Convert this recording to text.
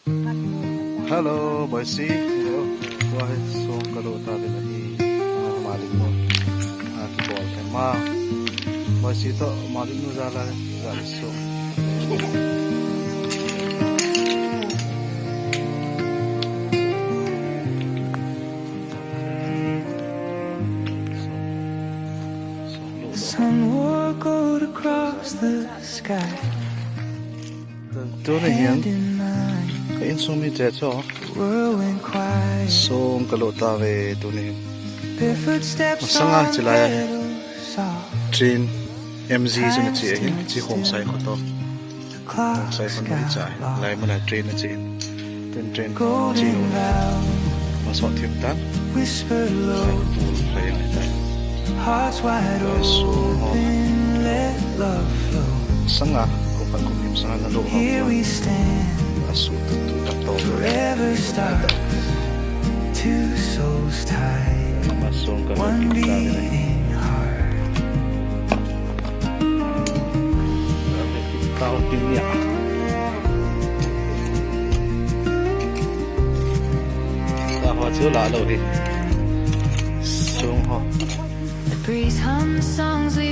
Hello, boysy. Hello. Wahid Songloh tabi na ni malik mo. Ball kay ma. Boysy to malik mo zala so. Sun will go across the sky. Doon na yan. Hand in mine, Kain sumi jecho. world went quiet. Songloh tabi doon na yan. Bare footsteps Masanga on jilai. meadows soft. Train MZ sa na siya yan. Si Hong Sai ko to. Hong Sai Clocks ko na got siya. lost. Lai mo na train na siya. Train. Golden vow, Masok tip tan. whisper low, Pool play ang ito. hearts wide So, open, let love flow. Sanga. Kung kumim sanga na loob. Here we stand, Aso tututak to. forever stars, two souls tied, Masong ka one na beating heart. tao pinya. Tawa chưa lạ đâu đi. Xuống ho. The breeze hums songs we